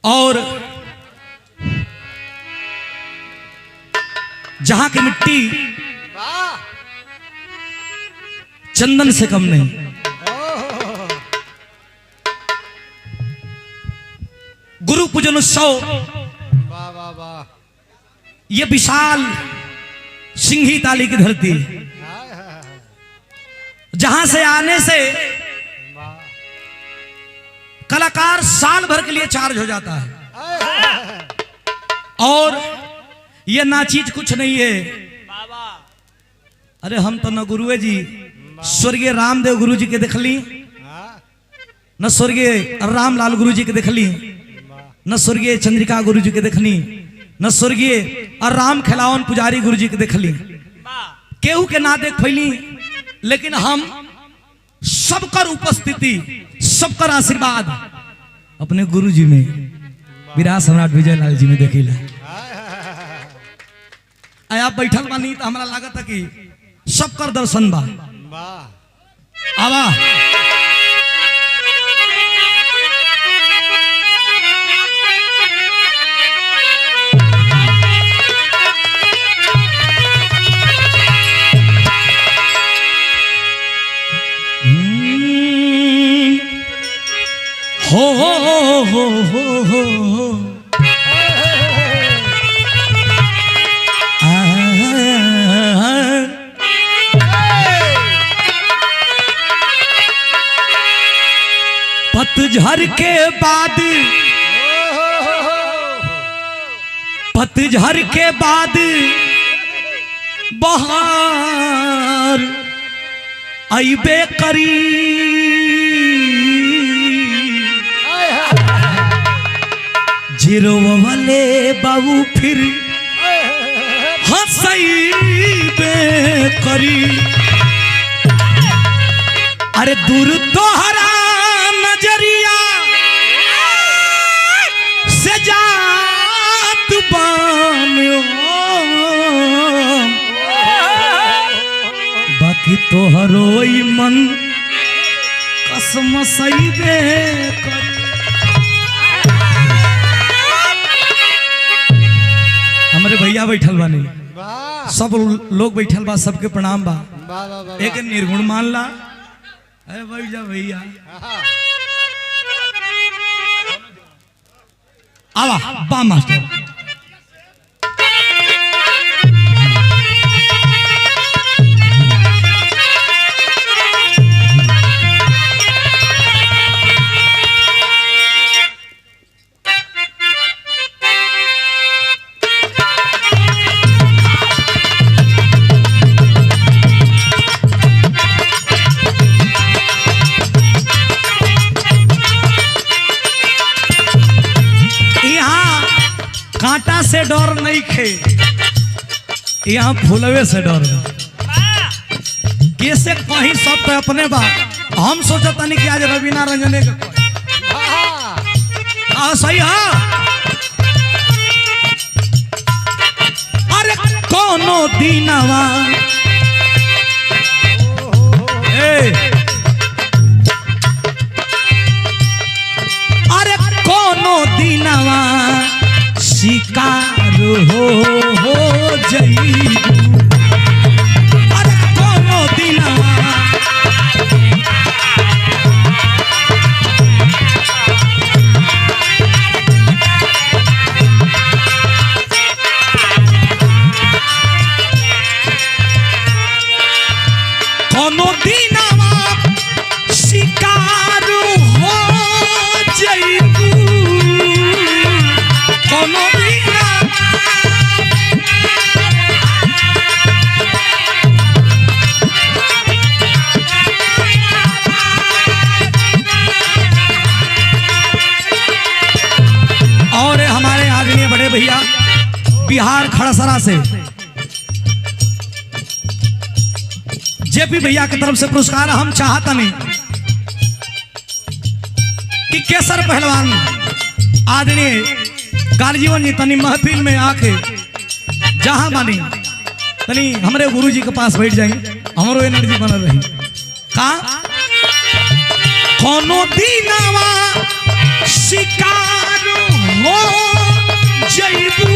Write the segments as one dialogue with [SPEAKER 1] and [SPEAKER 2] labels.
[SPEAKER 1] और जहां की मिट्टी चंदन से कम नहीं, गुरु पूजन उत्सव ये विशाल सिंही ताली की धरती, जहां से आने से कलाकार साल भर के लिए चार्ज हो जाता है। और ये ना चीज कुछ नहीं है। अरे हम तो न गुरुए जी स्वर्गीय रामदेव गुरु जी के देखली, न स्वर्गीय रामलाल गुरु जी के देखली, न स्वर्गीय चंद्रिका गुरु जी के देखली, न स्वर्गीय राम खिलावन पुजारी गुरु जी के देखली, केहू के ना देख पैली। लेकिन हम सबकर उपस्थिति, सबकर आशीर्वाद अपने गुरु जी में, विराट सम्राट विजय लाल जी में देखिला। आप बैठल बानी तो हमारा लागत है कि सबकर दर्शन बा। आवा हो पतझड़ के बाद, पतझड़ के बाद बहार आइबे करी, जीरो वाले बाबू फिर हंसइबे करी। अरे दूर तोहरा नजरिया से जात बान्यो, बाकी तोहरो मन कसम सइबे करी। हमारे भैया बैठल बानी, सब लोग बैठल बा, सबके प्रणाम बा। एक निर्गुण मान ला, अरे बैठ जा भैया। आवा बा मास्टर। कांटा से डर नहीं खे, यहाँ फूलवे से डर। कैसे कहीं सब पे अपने बा। हम सोचता नहीं कि आज रवीना रंजने का सही है। अरे कोनो दीनवा अरे कोनो दीनवा शिकार हो जईबू। अरे कोनो दिनवा कोनो दिनवा शिकार हो जईबू। कोनो और हमारे आदरणीय बड़े भैया बिहार खड़सरा से जेपी भैया की तरफ से पुरस्कार। हम चाहता नहीं कि केसर पहलवान आदरणीय गार्जीवन जी तनी महफिल में आके जहां बानी तनी हमरे गुरुजी के पास बैठ जाई, हमरो एनर्जी बनल रही। का कोनो दीनवा शिकार हो जइबू,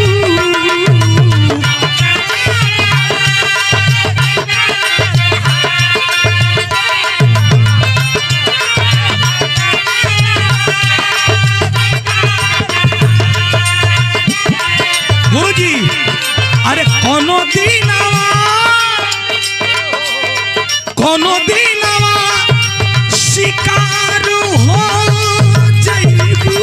[SPEAKER 1] गुरुजी अरे कोनो दीनवा शिकार हो जइबू,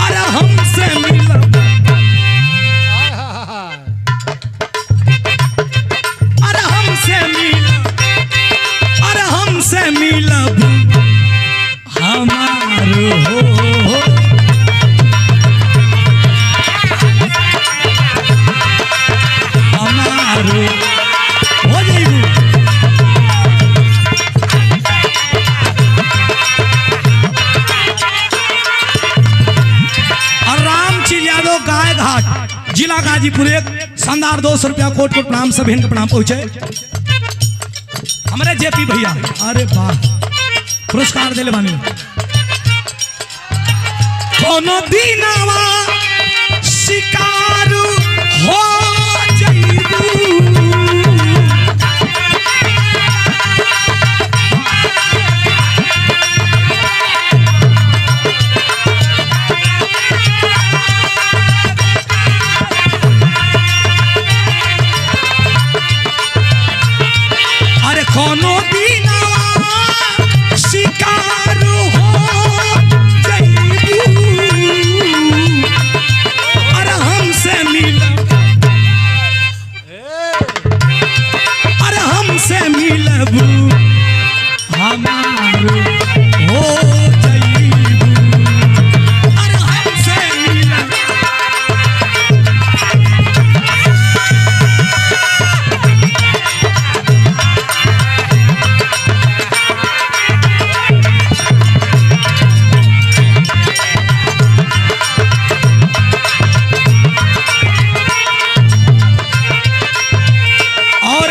[SPEAKER 1] अरे हमसे मिलब, अरे हमसे मिलब, अरे हमसे मिलब हमारो हो, हमारो हो जइबू। और रामचंद्र यादव गाय घाट जिला गाजीपुर एक शानदार 200 रुपया कोट कोट प्रणाम, सभी इनके प्रणाम पहुंचे। हमारे जेपी भैया अरे वाह पुरस्कार दिले बानी। कोनो दीनवा शिकार हो जइबू, अरे कोनो दीनवा शिकार हो जइबू, अरे हमसे मिलब, अरे हमसे मिलब हमारो हो जइबू, अरे हमसे मिलब। और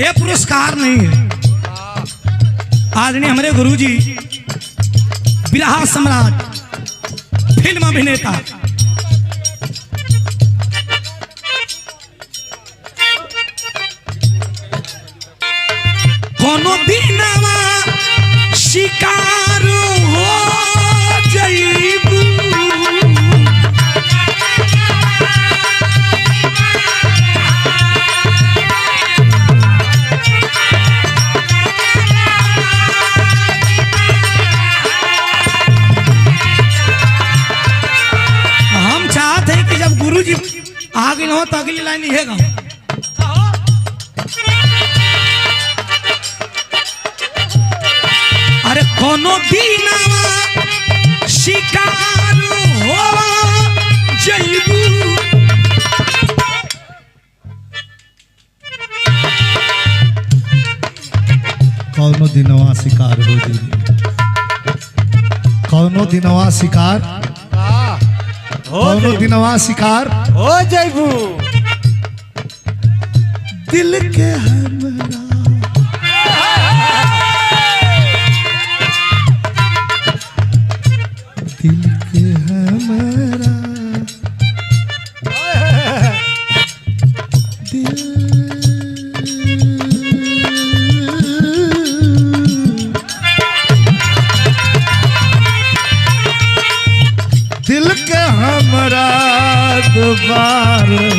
[SPEAKER 1] ये पुरस्कार नहीं है, आदरणीय हमारे गुरुजी बिरहा सम्राट फिल्म अभिनेता कोनो दीनवा शिकार हो जइबू, हम चाहते हैं कि जब गुरुजी आगे हो तो अगली लाइन यह गाओ। अरे कोनो दीनवा शिकार हो जइबू,
[SPEAKER 2] कौनो दिनवा शिकार हो जइबू, कौनो दिनवा शिकार, कौनो दिनवा शिकार
[SPEAKER 3] हो जइबू,
[SPEAKER 2] दिल के हमरा, दिल के हमरा, दिल के हमरा दोबारा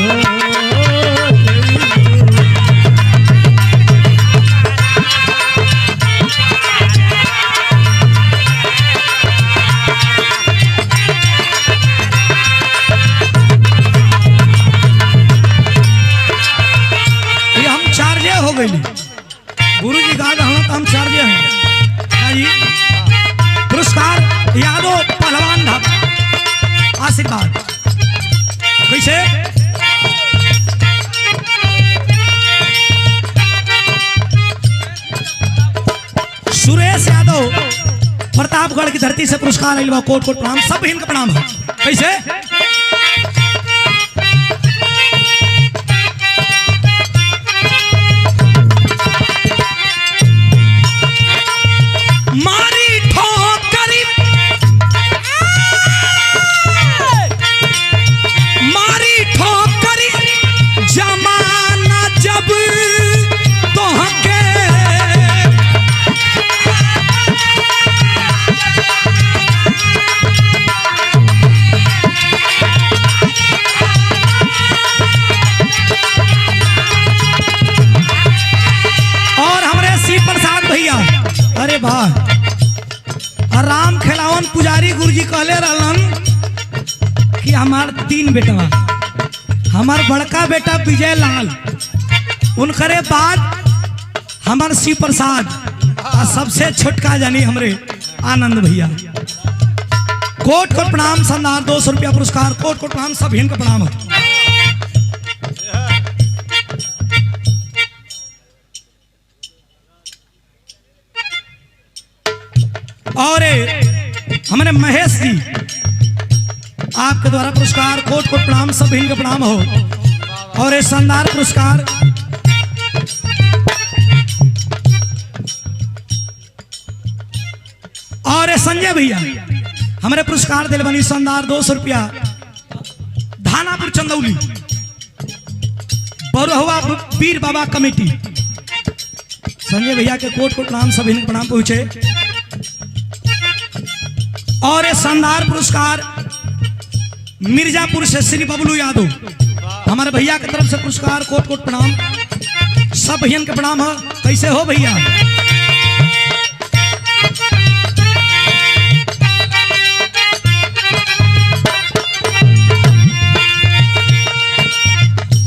[SPEAKER 1] गई गुरु जी गा रहा तो हम चार्ज हैं जी। पुरस्कार यादव पहलवान ढाबा आशीर्वाद कैसे सुरेश यादव प्रतापगढ़ की धरती से पुरस्कार कोट कोट प्रणाम सब इनका प्रणाम है। कैसे? मारी ठोकरी मारी ठोकरी जमाना जब तोहके और हमरे सी प्रसाद भैया, अरे वाह, राम खेलावन पुजारी गुरुजी कहले रहलन कि हमार 3 बेटवा, हमार बड़का बेटा विजय लाल, उनकरे बाद हमार सी प्रसाद और सबसे छोटका जानी हमरे आनंद भैया। कोट कोट प्रणाम, शानदार 200 रुपया पुरस्कार, कोट कोट प्रणाम, सब हिंद का प्रणाम है। और हमारे महेश जी, आपके द्वारा पुरस्कार, कोट कोट प्रणाम, सब हिंद का प्रणाम हो। और ये शानदार पुरस्कार और ये संजय भैया हमारे पुरस्कार दिल बनी शानदार 200 रुपया, धानापुर चंदौली, बरहुआ वीर बाबा कमेटी। संजय भैया के कोट कोट प्रणाम, सब हिंद का प्रणाम पहुंचे। और ये शानदार पुरस्कार मिर्जापुर से श्री बबलू यादव, हमारे भैया की तरफ से पुरस्कार, कोट कोट प्रणाम, सब भैया के प्रणाम है। कैसे हो भैया?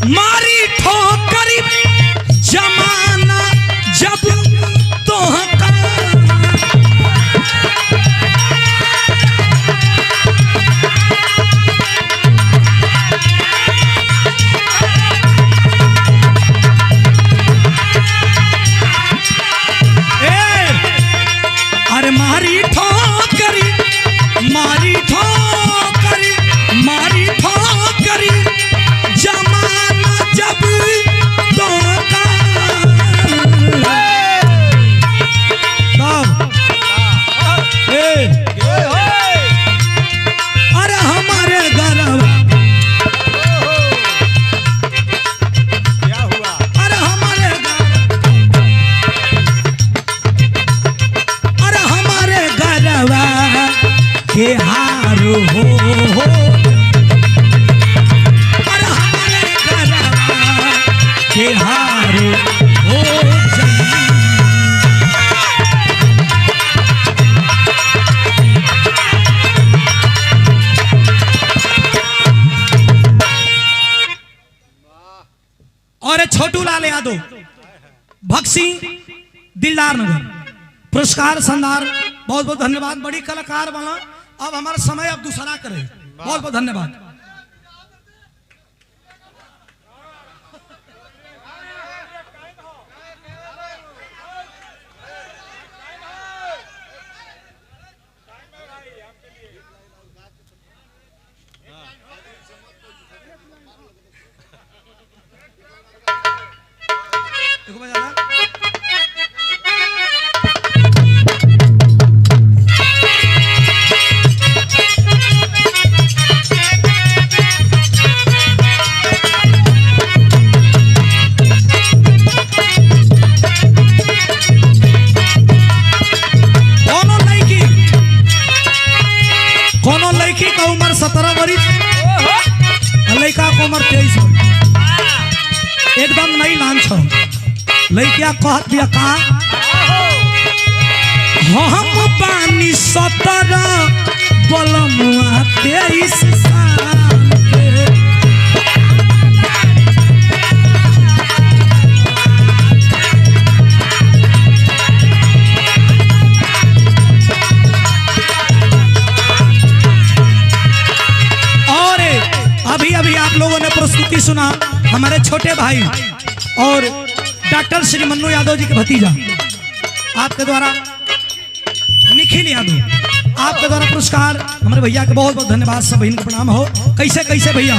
[SPEAKER 1] मारी ठोकरी जमाना जब तोहका मारी ठोकरी मारी ठोकरी मारी ठोकरी जमाना जब तोहका अरे हमारे गरवा क्या हुआ? अरे हमारे गरवा के हारो हो, अरे हमारे गरवा के हारो हो और छोटू लाल यादव, भक्त सिंह, दिलदार नगर, पुरस्कार शानदार, बहुत बहुत धन्यवाद। बड़ी कलाकार बना। अब हमारा समय अब दूसरा करे, बहुत बहुत धन्यवाद। देखो बजा उम्र 17 वर्ष, लड़का को उम्र 23 वर्ष, एकदम नई लांच हो। लड़किया कहत दिया का हम पानी 17 बलमुआ 23 साल के। अभी अभी आप लोगों ने प्रस्तुति सुना हमारे छोटे भाई और डॉक्टर श्री मन्नू यादव जी के भतीजा, आपके द्वारा निखिल यादव, आपके द्वारा पुरस्कार हमारे भैया के बहुत बहुत धन्यवाद, सब बहन को प्रणाम हो। कैसे कैसे भैया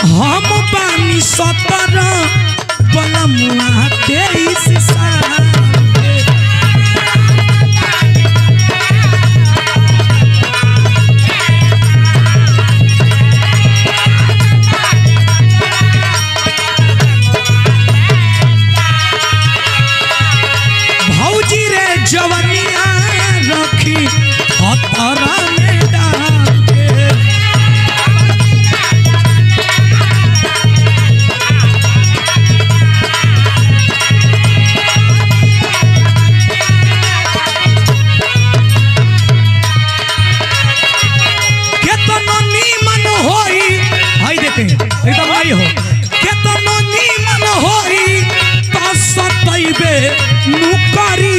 [SPEAKER 1] हम बानी 17 बलमुआ 23 साल जवनिया रखी हथरा में डाल के केतनो नीमन होई, आई देखें एकदम आई हो, केतनो नीमन होई तो सतैबे नुकरी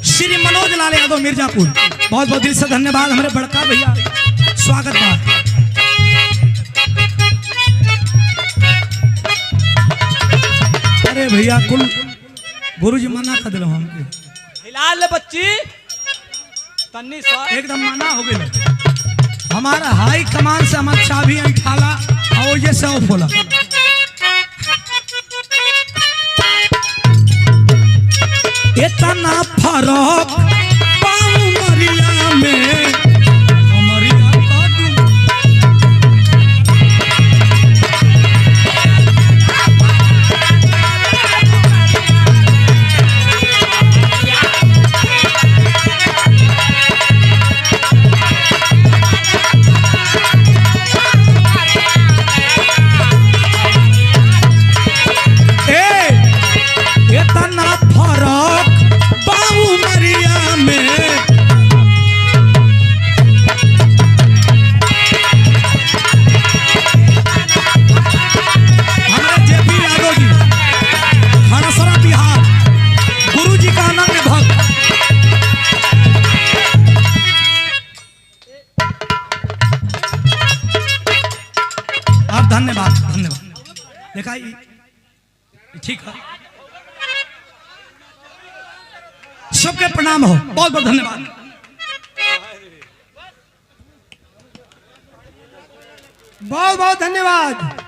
[SPEAKER 1] श्री मनोज लाल यादव मिर्जापुर, बहुत बहुत दिल से धन्यवाद हमारे बड़का भैया, स्वागत बा। अरे भैया कुल गुरुजी मना कर दिलो हमके,
[SPEAKER 3] हिला ले बच्ची तन्नी सा
[SPEAKER 1] एकदम मना हो गए। हमारा हाई कमान से हमारा चाबी अंठाला और ये से ऑफ होला। इतना फरक पाऊं मरिया में मरिया इतना फरक पाऊं मरिया में। हमारे जेपी यादव जी खड़सरा बिहार, गुरु जी का अनन्य भक्त। आप धन्यवाद धन्यवाद, देखा ठीक है, सबके प्रणाम हो, बहुत बहुत धन्यवाद।
[SPEAKER 3] बहुत बहुत धन्यवाद।